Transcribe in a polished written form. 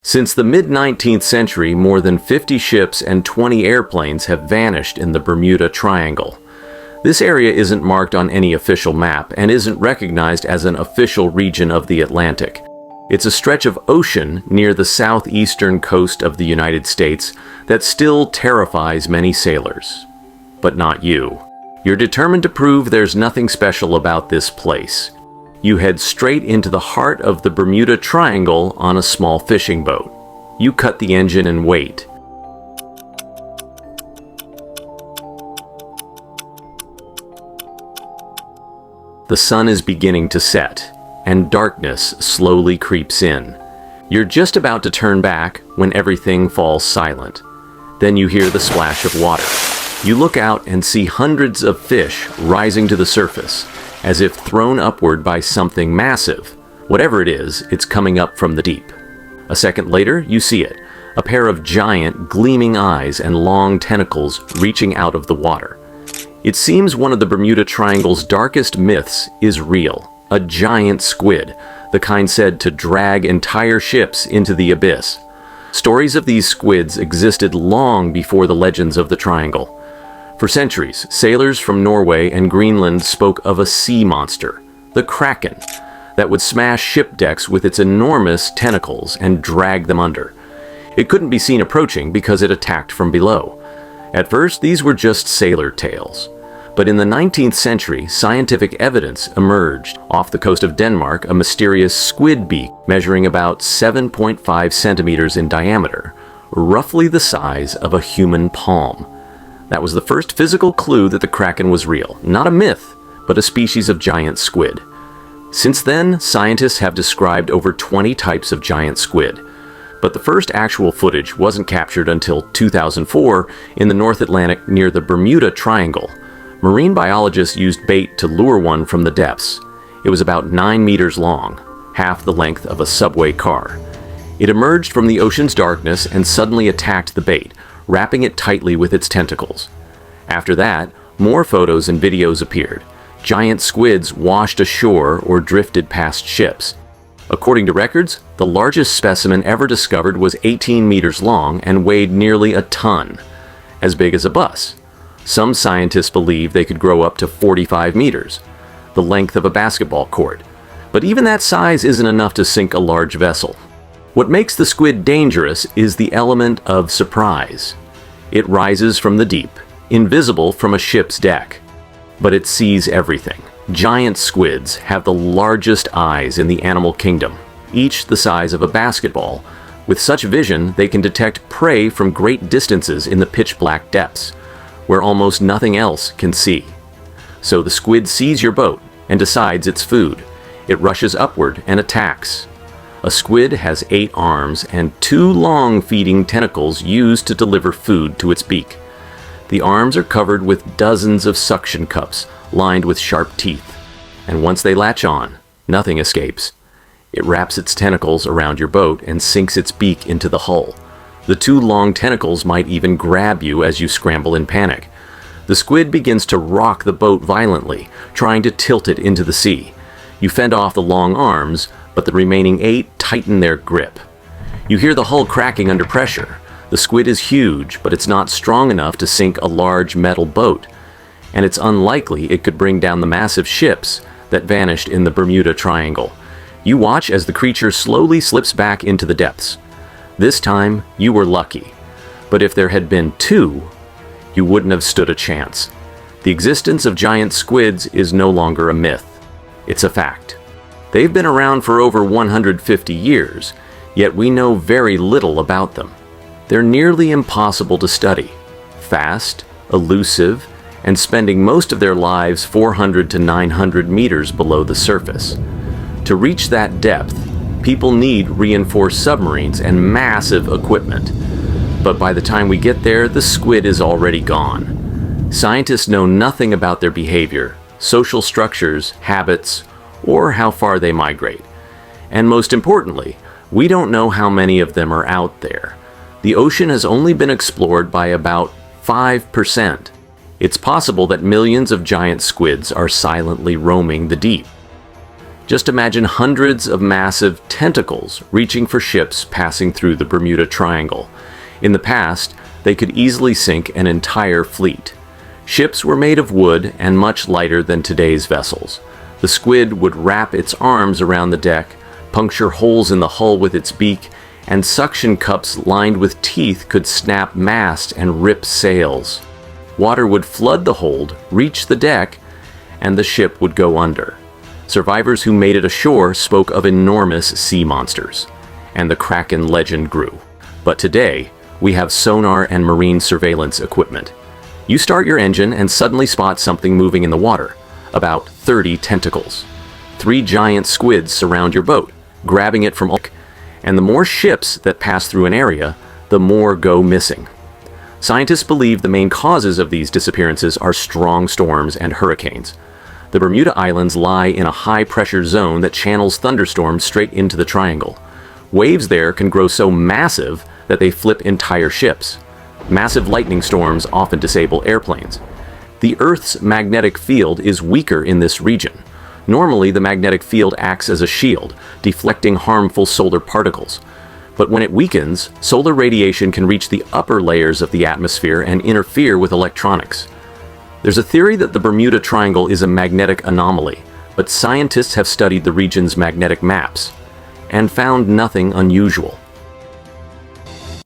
Since the mid-19th century, more than 50 ships and 20 airplanes have vanished in the Bermuda Triangle. This area isn't marked on any official map and isn't recognized as an official region of the Atlantic. It's a stretch of ocean near the southeastern coast of the United States that still terrifies many sailors. But not you. You're determined to prove there's nothing special about this place. You head straight into the heart of the Bermuda Triangle on a small fishing boat. You cut the engine and wait. The sun is beginning to set, and darkness slowly creeps in. You're just about to turn back when everything falls silent. Then you hear the splash of water. You look out and see hundreds of fish rising to the surface, as if thrown upward by something massive. Whatever it is, it's coming up from the deep. A second later, you see it, a pair of giant, gleaming eyes and long tentacles reaching out of the water. It seems one of the Bermuda Triangle's darkest myths is real. A giant squid, the kind said to drag entire ships into the abyss. Stories of these squids existed long before the legends of the Triangle. For centuries, sailors from Norway and Greenland spoke of a sea monster, the Kraken, that would smash ship decks with its enormous tentacles and drag them under. It couldn't be seen approaching because it attacked from below. At first, these were just sailor tales. But in the 19th century, scientific evidence emerged. Off the coast of Denmark, a mysterious squid beak measuring about 7.5 centimeters in diameter, roughly the size of a human palm. That was the first physical clue that the Kraken was real, not a myth, but a species of giant squid. Since then, scientists have described over 20 types of giant squid. But the first actual footage wasn't captured until 2004 in the North Atlantic near the Bermuda Triangle. Marine biologists used bait to lure one from the depths. It was about 9 meters long, half the length of a subway car. It emerged from the ocean's darkness and suddenly attacked the bait, wrapping it tightly with its tentacles. After that, more photos and videos appeared. Giant squids washed ashore or drifted past ships. According to records, the largest specimen ever discovered was 18 meters long and weighed nearly a ton, as big as a bus. Some scientists believe they could grow up to 45 meters, the length of a basketball court. But even that size isn't enough to sink a large vessel. What makes the squid dangerous is the element of surprise. It rises from the deep, invisible from a ship's deck. But it sees everything. Giant squids have the largest eyes in the animal kingdom, each the size of a basketball. With such vision, they can detect prey from great distances in the pitch-black depths, where almost nothing else can see. So the squid sees your boat and decides it's food. It rushes upward and attacks. A squid has 8 arms and 2 long feeding tentacles used to deliver food to its beak. The arms are covered with dozens of suction cups lined with sharp teeth, and once they latch on, nothing escapes. It wraps its tentacles around your boat and sinks its beak into the hull. The 2 long tentacles might even grab you as you scramble in panic. The squid begins to rock the boat violently, trying to tilt it into the sea. You fend off the long arms, but the remaining 8 tighten their grip. You hear the hull cracking under pressure. The squid is huge, but it's not strong enough to sink a large metal boat, and it's unlikely it could bring down the massive ships that vanished in the Bermuda Triangle. You watch as the creature slowly slips back into the depths. This time, you were lucky. But if there had been 2, you wouldn't have stood a chance. The existence of giant squids is no longer a myth. It's a fact. They've been around for over 150 years, yet we know very little about them. They're nearly impossible to study. Fast, elusive, and spending most of their lives 400 to 900 meters below the surface. To reach that depth, people need reinforced submarines and massive equipment. But by the time we get there, the squid is already gone. Scientists know nothing about their behavior, social structures, habits, or how far they migrate. And most importantly, we don't know how many of them are out there. The ocean has only been explored by about 5%. It's possible that millions of giant squids are silently roaming the deep. Just imagine hundreds of massive tentacles reaching for ships passing through the Bermuda Triangle. In the past, they could easily sink an entire fleet. Ships were made of wood and much lighter than today's vessels. The Squid would wrap its arms around the deck, puncture holes in the hull with its beak, and suction cups lined with teeth could snap mast and rip sails. Water would flood the hold, reach the deck, and the ship would go under. Survivors who made it ashore spoke of enormous sea monsters, and the Kraken legend grew. But today, we have sonar and marine surveillance equipment. You start your engine and suddenly spot something moving in the water, about 30 tentacles. 3 giant squids surround your boat, grabbing it from all, and the more ships that pass through an area, the more go missing. Scientists believe the main causes of these disappearances are strong storms and hurricanes. The Bermuda Islands lie in a high-pressure zone that channels thunderstorms straight into the triangle. Waves there can grow so massive that they flip entire ships. Massive lightning storms often disable airplanes. The Earth's magnetic field is weaker in this region. Normally, the magnetic field acts as a shield, deflecting harmful solar particles. But when it weakens, solar radiation can reach the upper layers of the atmosphere and interfere with electronics. There's a theory that the Bermuda Triangle is a magnetic anomaly, but scientists have studied the region's magnetic maps and found nothing unusual.